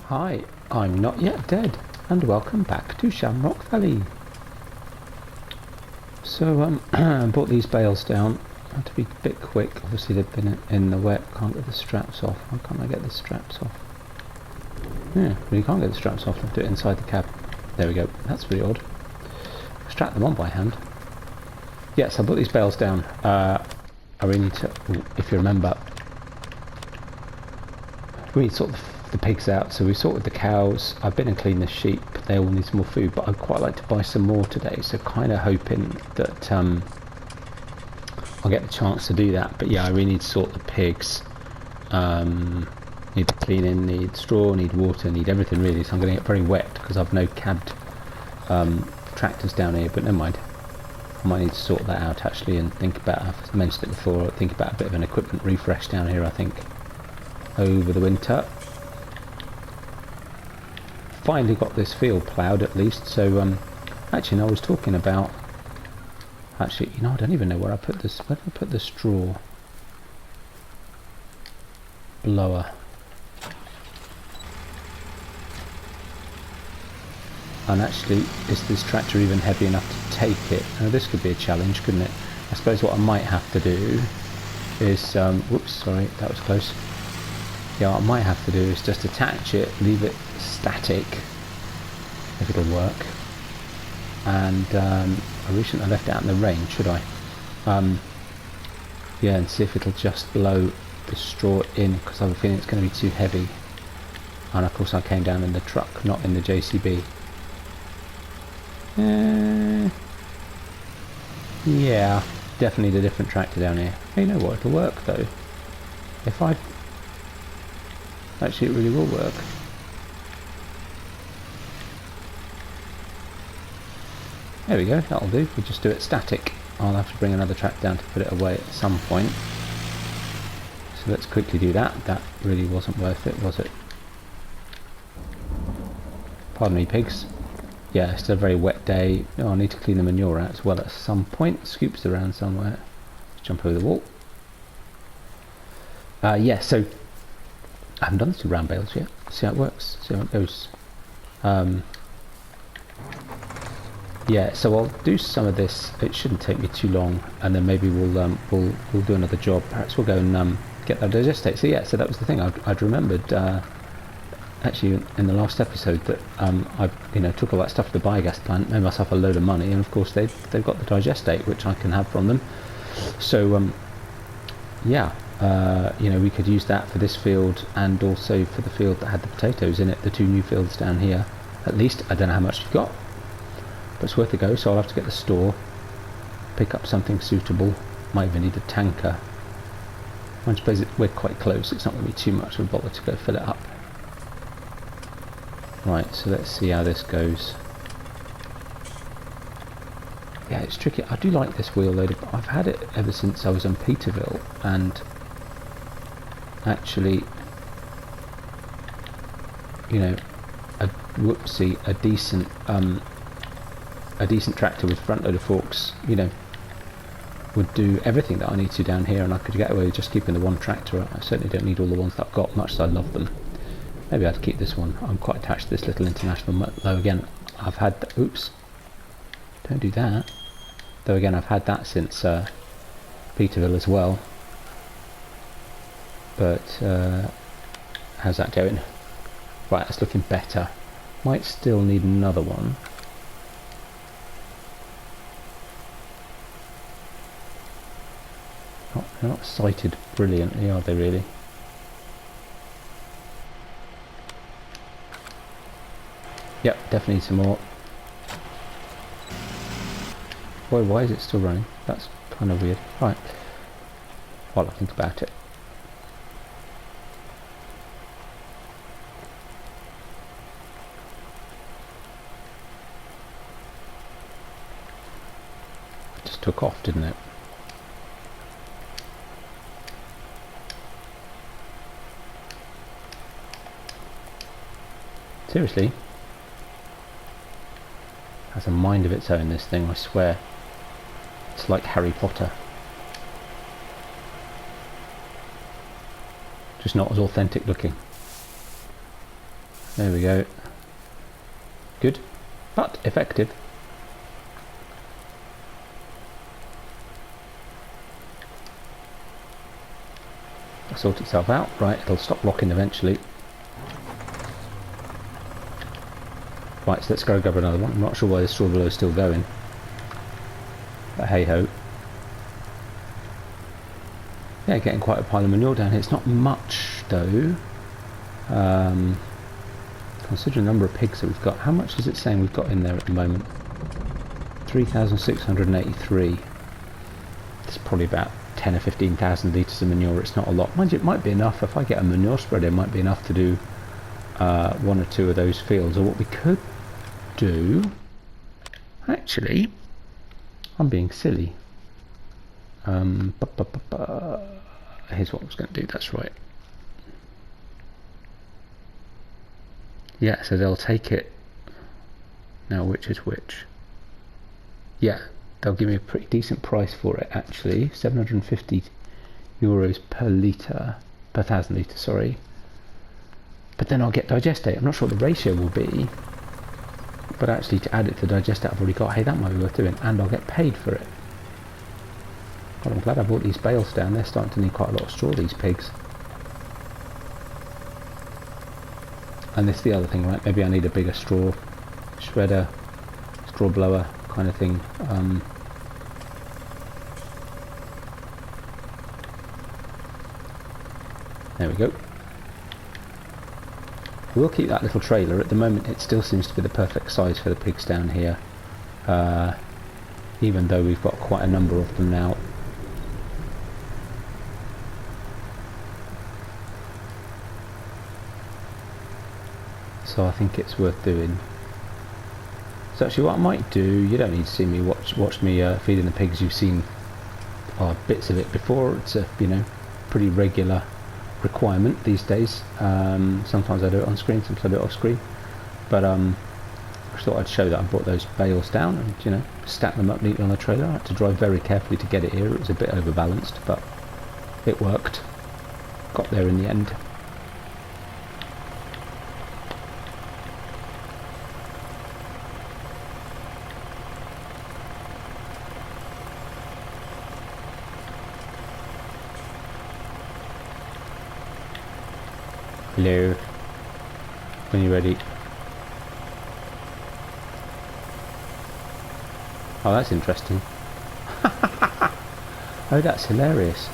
Hi, I'm Not Yet Dead, and welcome back to Shamrock Valley. So, I brought these bales down. I had to be a bit quick. Obviously, they've been in the wet. Can't get the straps off. Why can't I get the straps off? Yeah, really can't get the straps off. I have to do it inside the cab. There we go. That's really odd. Strap them on by hand. Yes, I put these bales down. I really need to, if you remember, we need to sort the pigs out. So we sorted the cows. I've been and cleaned the sheep. They all need some more food, but I'd quite like to buy some more today. So kind of hoping that I'll get the chance to do that. But yeah, I really need to sort the pigs. Need cleaning, need straw, need water, need everything really. So I'm going to get very wet because I've no cabbed tractors down here. But never mind. I might need to sort that out actually and think about, I've mentioned it before, think about a bit of an equipment refresh down here I think over the winter. Finally got this field ploughed at least, so actually no, I was talking about, actually, you know, I don't even know where I put this, where did I put the straw blower? And actually, is this tractor even heavy enough to take it? Now this could be a challenge, couldn't it? I suppose what I might have to do is, whoops, sorry, that was close. Yeah, what I might have to do is just attach it, leave it static, if it'll work. And I really shouldn't have left it out in the rain, should I? Yeah, and see if it'll just blow the straw in, because I have a feeling it's going to be too heavy. And of course I came down in the truck, not in the JCB. Yeah, definitely need a different tractor down here. Hey, you know what, it'll work though. If I... Actually, it really will work. There we go, that'll do. We just do it static. I'll have to bring another tractor down to put it away at some point. So let's quickly do that. That really wasn't worth it, was it? Pardon me, pigs. Yeah, it's still a very wet day. Oh, I need to clean the manure out as well at some point. Scoops around somewhere. Let's jump over the wall. Yeah, so I haven't done the 2 round bales yet. See how it works. See how it goes. Yeah, so I'll do some of this. It shouldn't take me too long, and then maybe we'll do another job. Perhaps we'll go and get that digestate. So yeah, so that was the thing. I'd remembered. Actually, in the last episode, that I took all that stuff to the BioGasPlant, made myself a load of money, and of course they've got the Digestate, which I can have from them. So yeah, we could use that for this field and also for the field that had the potatoes in it. The 2 new fields down here. At least I don't know how much you've got, but it's worth a go. So I'll have to get the store, pick up something suitable. Might even need a tanker. I suppose we're quite close. It's not going to be too much of a bother to go fill it up. Right, so let's see how this goes. Yeah, it's tricky. I do like this wheel loader, but I've had it ever since I was in Peterville, and actually, a decent tractor with front loader forks, would do everything that I need to down here, and I could get away with just keeping the 1 tractor. I certainly don't need all the ones that I've got, much as I love them. Maybe I'd keep this one. I'm quite attached to this little International, though again, I've had oops, don't do that. Though again, I've had that since Peterville as well. But how's that going? Right, that's looking better. Might still need another one. They're not sighted brilliantly, are they really? Yep, definitely need some more. Boy, why is it still running? That's kind of weird. Right, while I think about it. It just took off, didn't it? Seriously? Has a mind of its own, this thing, I swear. It's like Harry Potter. Just not as authentic looking. There we go. Good, but effective. It'll sort itself out. Right, it'll stop rocking eventually. Right, so let's go grab another one. I'm not sure why the straw below is still going. But hey ho. Yeah, getting quite a pile of manure down here. It's not much though. Considering the number of pigs that we've got. How much is it saying we've got in there at the moment? 3,683. It's probably about 10 or 15,000 litres of manure. It's not a lot. Mind you, it might be enough. If I get a manure spreader, it might be enough to do one or two of those fields. Or what we could do, actually, I'm being silly. Here's what I was going to do. That's right. Yeah, so they'll take it. Now, which is which? Yeah, they'll give me a pretty decent price for it, actually. 750 euros per litre, per 1,000 litres, sorry. But then I'll get Digestate. I'm not sure what the ratio will be, but actually to add it to Digestate I've already got. Hey, that might be worth doing, and I'll get paid for it. God, I'm glad I bought these bales down. They're starting to need quite a lot of straw, these pigs. And this is the other thing, right? Maybe I need a bigger straw shredder, straw blower kind of thing. There we go. We'll keep that little trailer. At the moment it still seems to be the perfect size for the pigs down here. Even though we've got quite a number of them now. So I think it's worth doing. So actually what I might do, you don't need to see me watch me feeding the pigs. You've seen bits of it before. It's a pretty regular requirement these days. Sometimes I do it on screen, sometimes I do it off screen. But I thought I'd show that I brought those bales down and stack them up neatly on the trailer. I had to drive very carefully to get it here. It was a bit overbalanced, but it worked. Got there in the end. Hello. When you're ready. Oh, that's interesting. Oh, that's hilarious.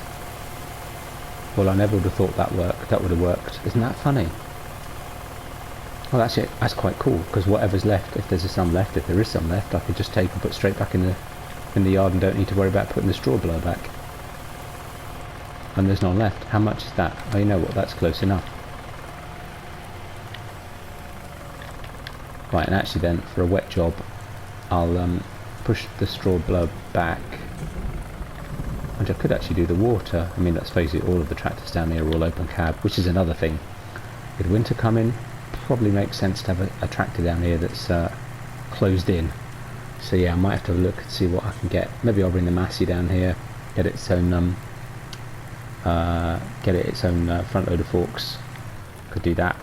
Well, I never would have thought that would have worked. Isn't that funny? Well, that's it. That's quite cool, because whatever's left, if there's some left, if there is some left, I could just take and put straight back in the yard and don't need to worry about putting the straw blower back. And there's none left. How much is that? Oh, you know what? That's close enough. Right, and actually then, for a wet job, I'll push the straw blower back. And I could actually do the water. I mean, let's face it, all of the tractors down here are all open cab, which is another thing. With winter coming, probably makes sense to have a tractor down here that's closed in. So yeah, I might have to look and see what I can get. Maybe I'll bring the Massey down here, get it its own front loader forks. Could do that.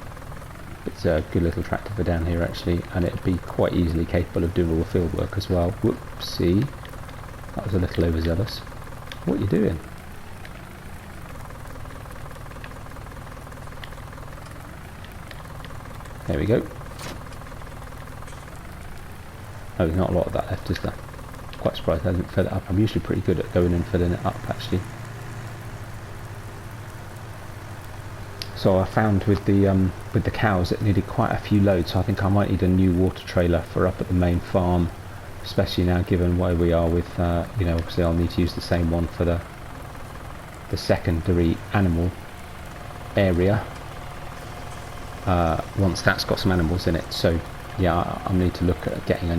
It's a good little tractor for down here actually, and it'd be quite easily capable of doing all the field work as well. Whoopsie, that was a little overzealous. What are you doing? There we go. Oh, there's not a lot of that left, is there? Quite surprised I haven't filled it up. I'm usually pretty good at going and filling it up actually. So I found with the cows it needed quite a few loads, so I think I might need a new water trailer for up at the main farm, especially now given where we are with obviously I'll need to use the same one for the secondary animal area once that's got some animals in it. So yeah, I'll need to look at getting a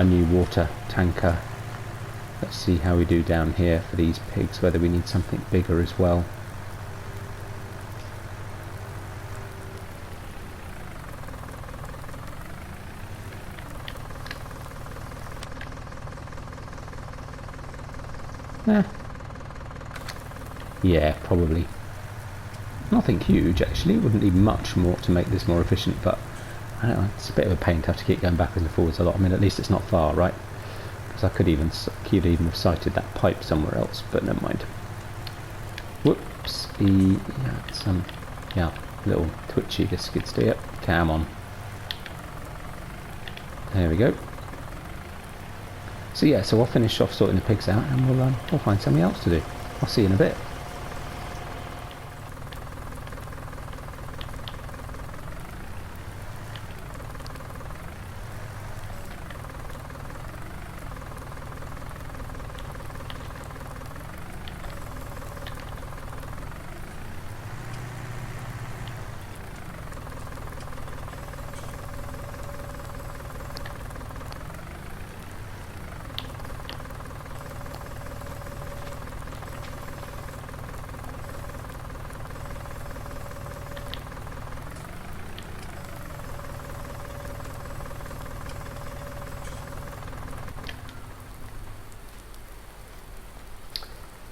new water tanker. Let's see how we do down here for these pigs, whether we need something bigger as well. Yeah, probably. Nothing huge actually, wouldn't need much more to make this more efficient, but I don't know, it's a bit of a pain to have to keep going backwards and forwards a lot. I mean, at least it's not far, right? Because I could even have sighted that pipe somewhere else, but never mind. Whoops, yeah, it's yeah, little twitchy, this skid steer. Yep, come on. There we go. So yeah, so I'll finish off sorting the pigs out, and we'll find something else to do. I'll see you in a bit.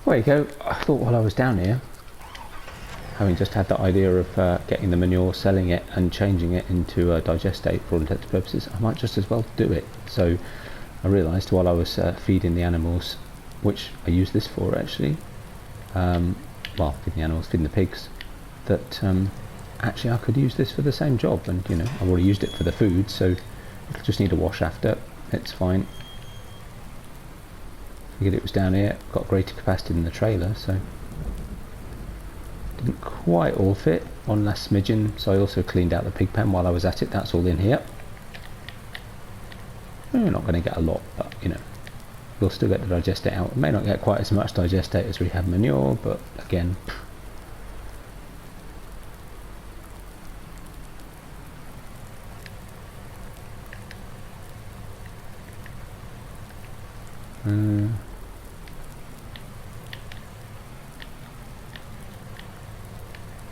There you go. I thought while I was down here, having just had the idea of getting the manure, selling it and changing it into Digestate for all intents and purposes, I might just as well do it. So I realised while I was feeding the animals, which I use this for actually, well, feeding the animals, feeding the pigs, that actually I could use this for the same job. And you know, I've already used it for the food, so it'll just need a wash after. It's fine. Figured it was down here, got greater capacity than the trailer, so didn't quite all fit. One last smidgen, so I also cleaned out the pig pen while I was at it. That's all in here. We're not going to get a lot, but you know, we'll still get the digestate out. We may not get quite as much digestate as we have manure, but again,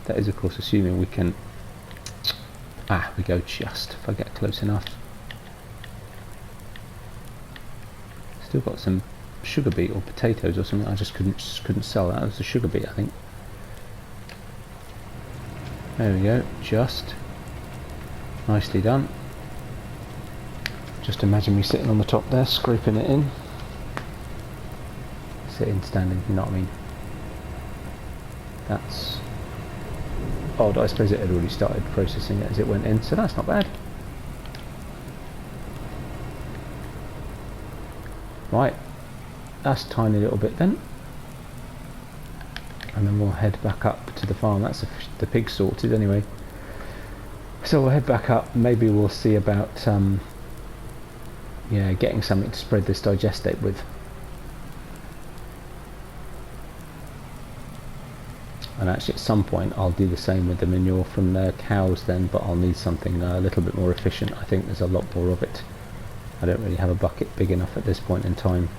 that is of course assuming we can, we go just, if I get close enough. Still got some sugar beet or potatoes or something I just couldn't sell. That was a sugar beet, I think. There we go, just. Nicely done. Just imagine me sitting on the top there, scraping it in. Sitting, standing, you know what I mean. That's odd. I suppose it had already started processing it as it went in, so that's not bad. Right, that's a tiny little bit then, and then we'll head back up to the farm. That's the pig sorted anyway, so we'll head back up. Maybe we'll see about yeah, getting something to spread this digestate with. And actually at some point I'll do the same with the manure from the cows then, but I'll need something a little bit more efficient. I think there's a lot more of it. I don't really have a bucket big enough at this point in time.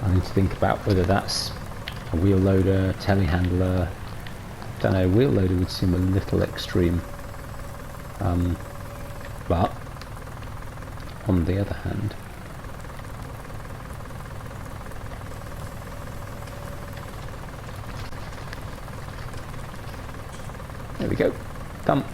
I need to think about whether that's a wheel loader, telehandler. Don't know, wheel loader would seem a little extreme. But on the other hand, there we go, done.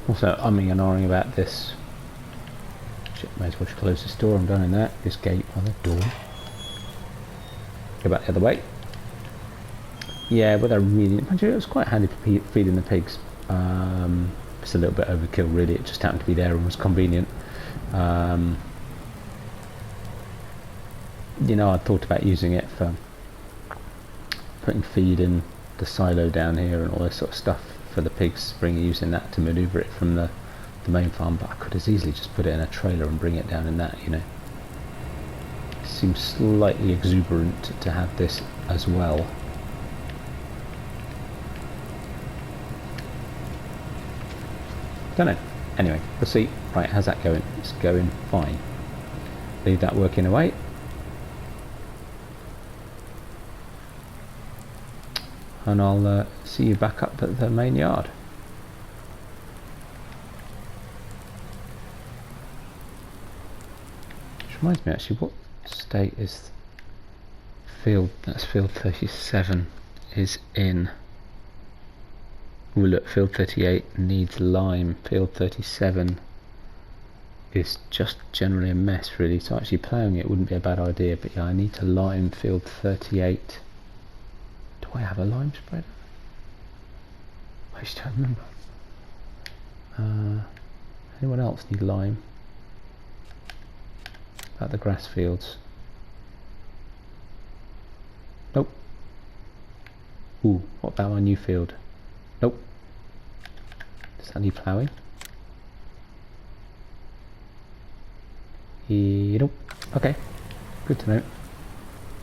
Also umming and ahhing about this. Shit, may as well close this door. I'm done in that. This gate or the door. Go back the other way. Yeah, but I really, it was quite handy for feeding the pigs. It's a little bit overkill really. It just happened to be there and was convenient. You know, I thought about using it for putting feed in the silo down here and all this sort of stuff for the pigs, using that to manoeuvre it from the main farm, but I could as easily just put it in a trailer and bring it down in that, you know. It seems slightly exuberant to have this as well. Don't know. Anyway, we'll see. Right, how's that going? It's going fine. Leave that working away. And I'll see you back up at the main yard. Which reminds me actually, what state is field, that's field 37 is in. Ooh, look, field 38 needs lime, field 37 is just generally a mess really, so actually ploughing it wouldn't be a bad idea, but yeah, I need to lime field 38. Do I have a lime spreader? I just don't remember. Anyone else need lime? About the grass fields. Nope. Ooh, what about my new field? Nope. Does that need ploughing? Nope. Okay. Good to know.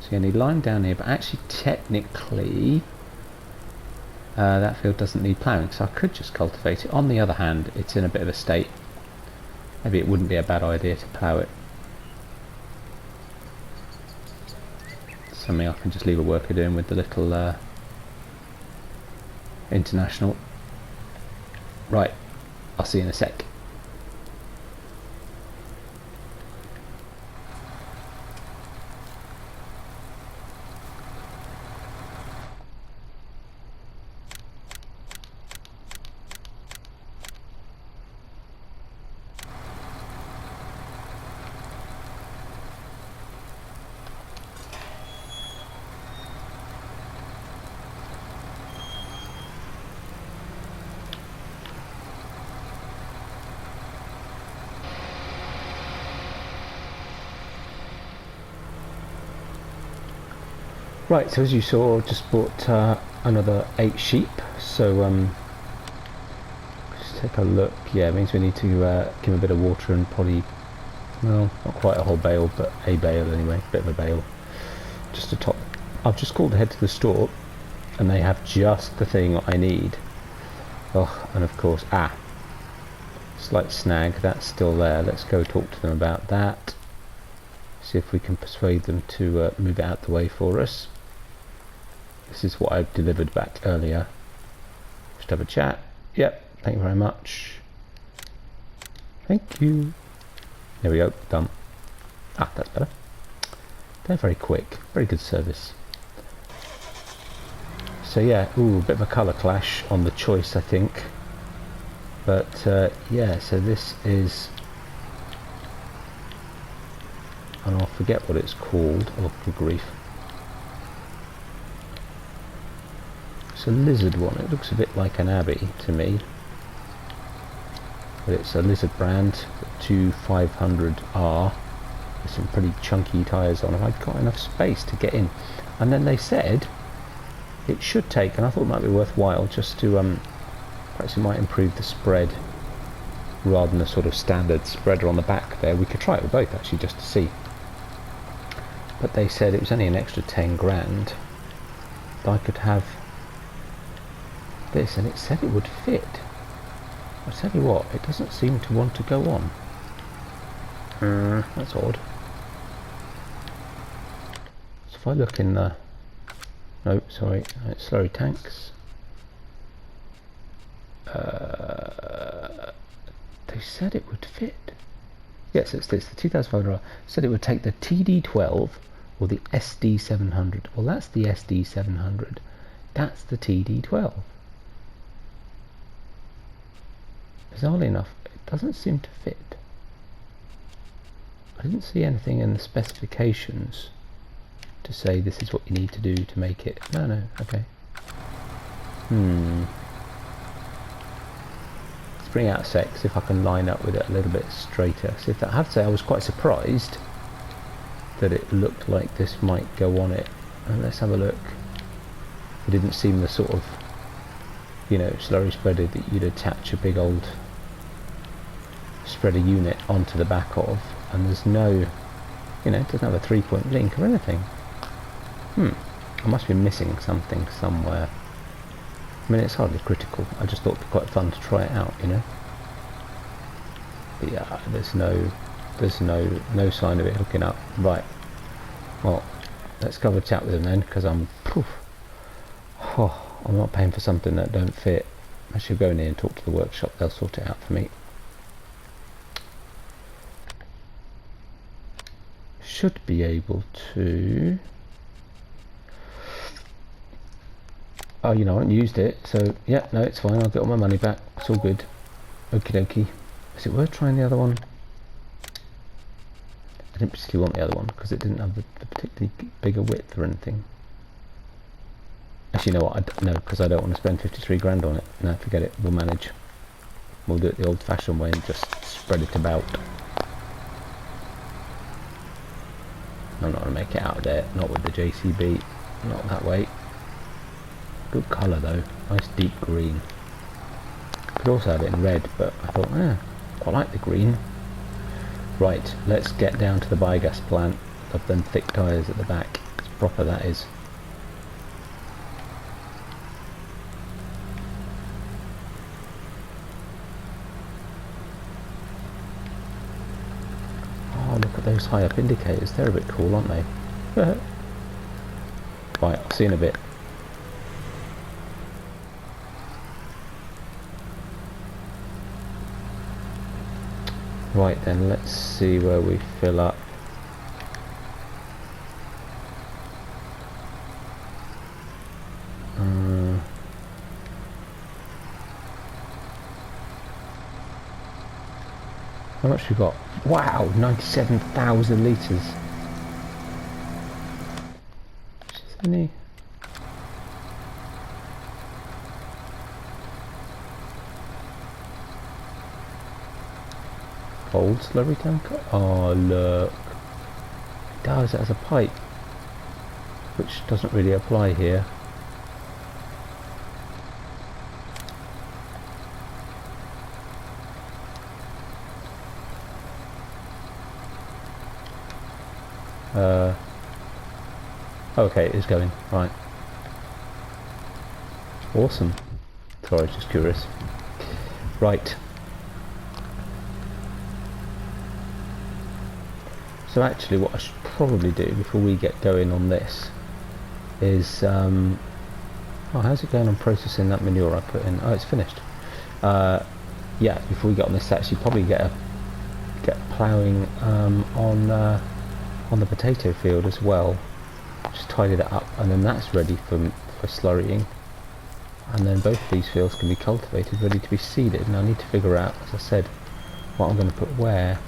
So you need lime down here, but actually technically that field doesn't need ploughing, so I could just cultivate it. On the other hand, it's in a bit of a state. Maybe it wouldn't be a bad idea to plough it. Something I can just leave a worker doing with the little international. Right, I'll see you in a sec. Right, so as you saw, just bought another 8 sheep, so just take a look. Yeah, it means we need to give them a bit of water and probably, well, not quite a whole bale, but a bale anyway, bit of a bale, just to top. I've just called ahead to the store, and they have just the thing I need. Oh, and of course, slight snag, that's still there. Let's go talk to them about that. See if we can persuade them to move it out the way for us. This is what I delivered back earlier. Just have a chat. Yep, thank you very much. Thank you. There we go, done. That's better. They're very quick, very good service. So yeah, ooh, a bit of a colour clash on the choice, I think. But yeah, so this is, and I'll forget what it's called. Oh, good grief. It's a lizard one. It looks a bit like an Abbey to me. But it's a lizard brand, 2500R. With some pretty chunky tyres on. Have I got enough space to get in? And then they said it should take, and I thought it might be worthwhile just to, perhaps it might improve the spread rather than the sort of standard spreader on the back there. We could try it with both actually just to see. But they said it was only an extra 10 grand. I could have this, and it said it would fit. I tell you what, it doesn't seem to want to go on. That's odd. So if I look in the, no, sorry, it's Slurry tanks. They said it would fit. Yes, it's this, the 2500R. Said it would take the TD12 or the SD700. Well, that's the SD700. That's the TD12. Bizarrely enough, it doesn't seem to fit. I didn't see anything in the specifications to say this is what you need to do to make it. No, okay. Let's bring out a sec, see if I can line up with it a little bit straighter. See if that, I have to say I was quite surprised that it looked like this might go on it. And let's have a look. It didn't seem the sort of, you know, slurry spreader that you'd attach a big old spreader unit onto the back of, and there's no, you know, it doesn't have a 3-point link or anything. I must be missing something somewhere. I mean, it's hardly critical. I just thought it'd be quite fun to try it out, you know. But yeah, there's no sign of it hooking up. Right. Well, let's go have a chat with him then, because I'm not paying for something that don't fit. I should go in here and talk to the workshop. They'll sort it out for me. Should be able to. Oh, you know, I haven't used it, so yeah, no, it's fine. I'll get all my money back. It's all good. Okie dokie. Is it worth trying the other one? I didn't particularly want the other one because it didn't have the particularly bigger width or anything. Actually, you know what? No, because I don't want to spend 53 grand on it. No, forget it. We'll manage. We'll do it the old-fashioned way and just spread it about. I'm not going to make it out of there. Not with the JCB. Not that way. Good colour though. Nice deep green. Could also have it in red, but I thought, quite like the green. Right, let's get down to the biogas plant. Of them thick tyres at the back. It's proper, that is. Oh, look at those high up indicators. They're a bit cool, aren't they? Right, I'll see you in a bit. Right then, let's see where we fill up. How much we got? Wow, 97,000 litres. Which is only... Old slurry tanker? Oh look, it does, it has a pipe, which doesn't really apply here. Okay, it is going, right. Awesome. Sorry, just curious. Right. So actually what I should probably do before we get going on this is, oh, how's it going on processing that manure I put in? Oh, it's finished. Yeah, before we get on this, actually probably get ploughing on the potato field as well. Just tidy that up, and then that's ready for slurrying. And then both of these fields can be cultivated, ready to be seeded. And I need to figure out, as I said, what I'm going to put where.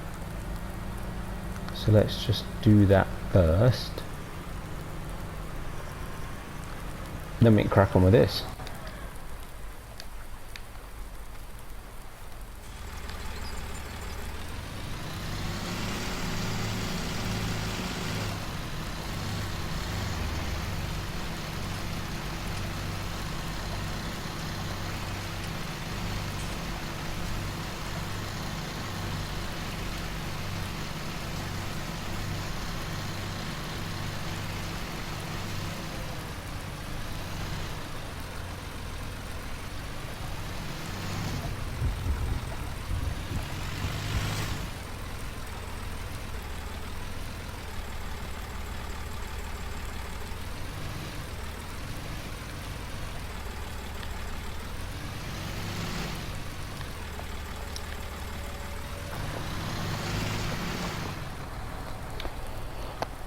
So let's just do that first. Then we can crack on with this.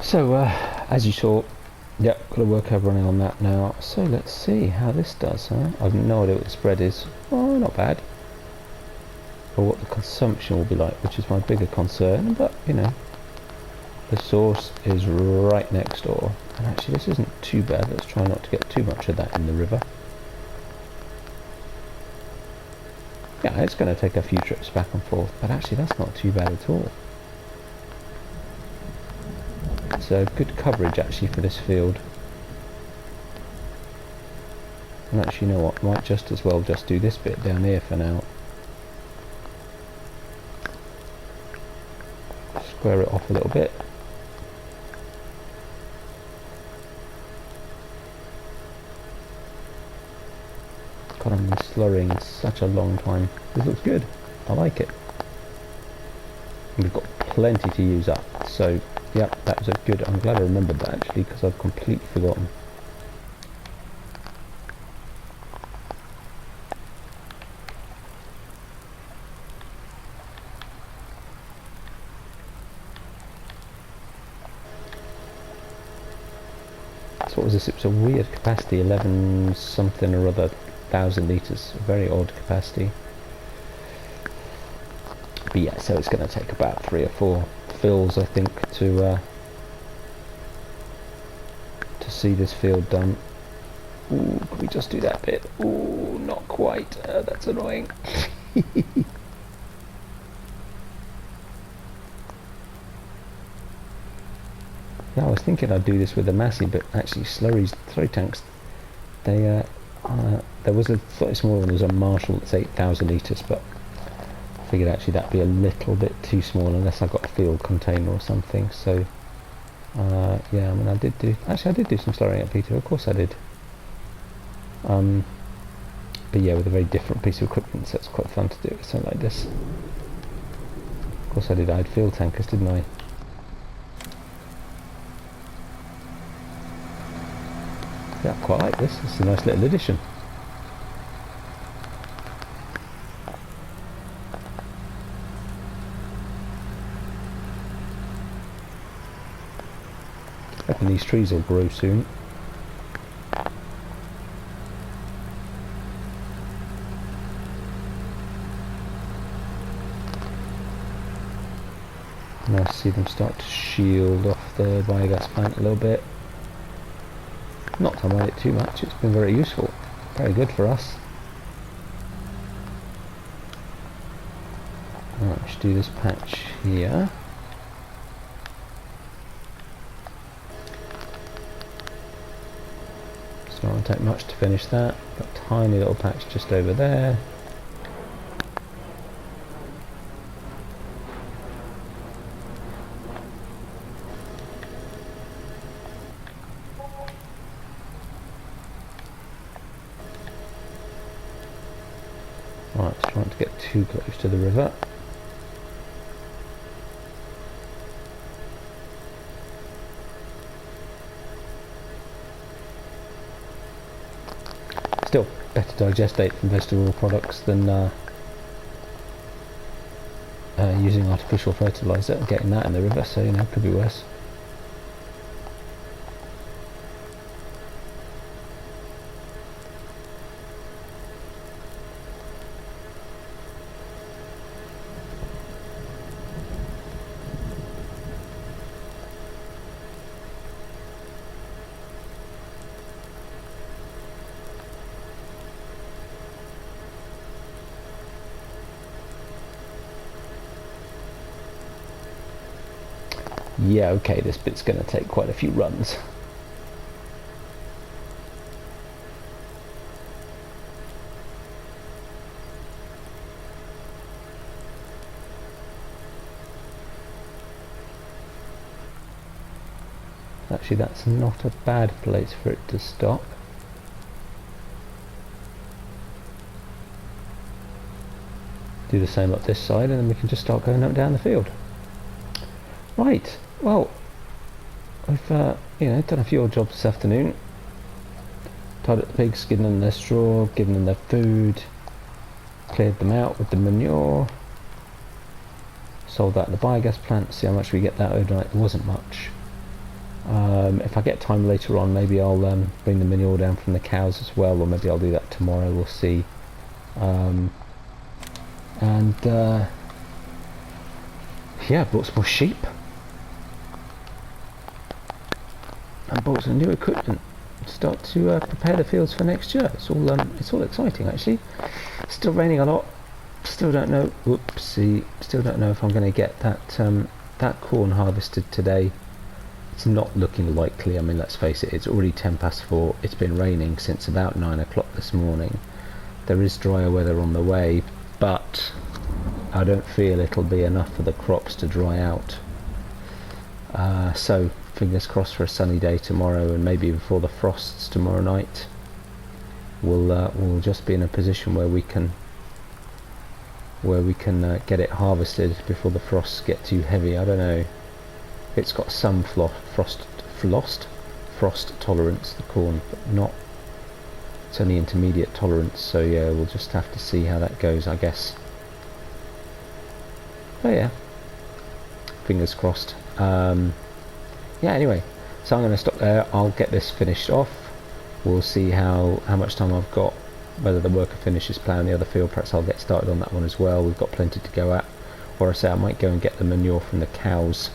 So, as you saw, yep, got a workover running on that now. So let's see how this does, huh? I've no idea what the spread is. Oh, not bad. Or what the consumption will be like, which is my bigger concern, but, you know, the source is right next door. And actually, this isn't too bad. Let's try not to get too much of that in the river. Yeah, it's going to take a few trips back and forth, but actually that's not too bad at all. So good coverage actually for this field. And actually, you know what, might just as well just do this bit down here for now. Square it off a little bit. God, I've been slurrying such a long time. This looks good. I like it. We've got plenty to use up, so yeah, that was a good. I'm glad I remembered that actually, because I've completely forgotten. So what was this? It was a weird capacity, 11 something or other thousand litres, a very odd capacity. But yeah, so it's going to take about 3 or 4 fills, I think, to see this field done. Ooh, can we just do that bit? Ooh, not quite. That's annoying. Yeah, I was thinking I'd do this with the Massey, but actually Slurry's throw tanks, they there was a slightly smaller one. There was a Marshall that's 8,000 litres, but I figured actually that'd be a little bit too small unless I got a field container or something. So yeah, I mean, I did do some slurrying at Peter, of course I did. But yeah, with a very different piece of equipment, so it's quite fun to do it with something like this. Of course I did. I had field tankers, didn't I? Yeah, I quite like this. This is a nice little addition. I reckon these trees will grow soon. Nice to see them start to shield off the biogas plant a little bit. Not to mind it too much, it's been very useful. Very good for us. Right, let's do this patch here. It's not going to take much to finish that. Got a tiny little patch just over there. Right, it's trying to get too close to the river. Still, better digestate from vegetable products than using artificial fertilizer and getting that in the river, so you know, could be worse. Yeah, okay, this bit's going to take quite a few runs. Actually, that's not a bad place for it to stop. Do the same up this side and then we can just start going up down the field. Right. Well, we've you know, done a few odd jobs this afternoon. Tied up the pigs, given them their straw, given them their food, cleared them out with the manure, sold that at the biogas plant, see how much we get that overnight. It wasn't much. If I get time later on, maybe I'll bring the manure down from the cows as well, or maybe I'll do that tomorrow, we'll see. Yeah, bought some more sheep. And bought some new equipment to start to prepare the fields for next year. It's all exciting actually. Still raining a lot. Still don't know. Whoopsie. Still don't know if I'm going to get that corn harvested today. It's not looking likely. I mean, let's face it. It's already 4:10. It's been raining since about 9 o'clock this morning. There is drier weather on the way, but I don't feel it'll be enough for the crops to dry out. So fingers crossed for a sunny day tomorrow, and maybe before the frosts tomorrow night, we'll just be in a position where we can where we can get it harvested before the frosts get too heavy. I don't know. It's got some frost tolerance, the corn, but not. It's only intermediate tolerance. So yeah, we'll just have to see how that goes, I guess. But yeah, fingers crossed. Yeah. Anyway, so I'm going to stop there. I'll get this finished off. We'll see how much time I've got, whether the worker finishes ploughing the other field. Perhaps I'll get started on that one as well. We've got plenty to go at. Or I say I might go and get the manure from the cows,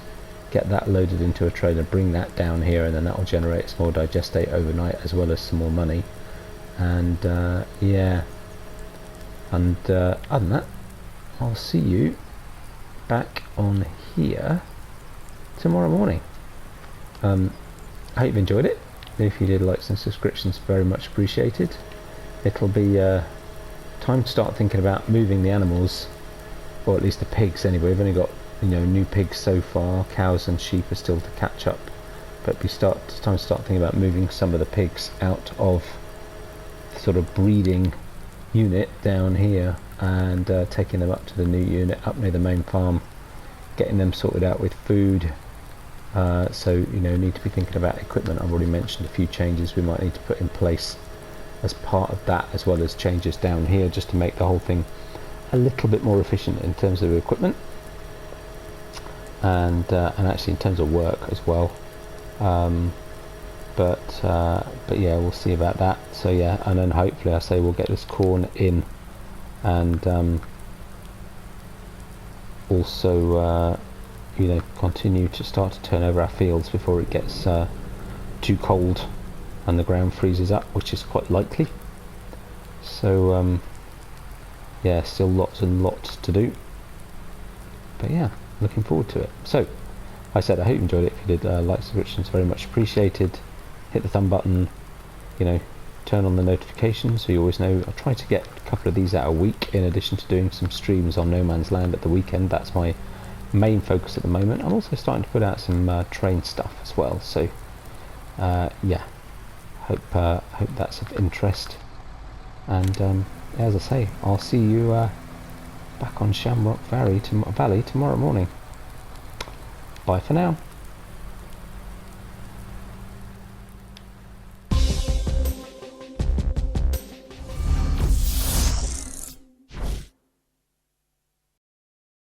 get that loaded into a trailer, bring that down here, and then that will generate some more digestate overnight, as well as some more money. And yeah, and other than that, I'll see you back on here tomorrow morning. I hope you've enjoyed it. If you did, likes and subscriptions very much appreciated. It'll be time to start thinking about moving the animals, or at least the pigs anyway. We've only got, you know, new pigs so far. Cows and sheep are still to catch up, but it's time to start thinking about moving some of the pigs out of the sort of breeding unit down here and taking them up to the new unit up near the main farm, getting them sorted out with food. So, you know, need to be thinking about equipment. I've already mentioned a few changes we might need to put in place as part of that, as well as changes down here, just to make the whole thing a little bit more efficient in terms of equipment, and actually in terms of work as well. But yeah, we'll see about that. So yeah, and then hopefully, I say, we'll get this corn in, and also you know, continue to start to turn over our fields before it gets too cold and the ground freezes up, which is quite likely. So yeah, still lots and lots to do, but yeah, looking forward to it. So I said, I hope you enjoyed it. If you did, like, subscriptions very much appreciated. Hit the thumb button, you know, turn on the notifications so you always know. I'll try to get a couple of these out a week, in addition to doing some streams on No Man's Land at the weekend. That's my main focus at the moment. I'm also starting to put out some train stuff as well, so yeah, hope that's of interest. And as I say, I'll see you back on Shamrock Valley tomorrow morning. Bye for now.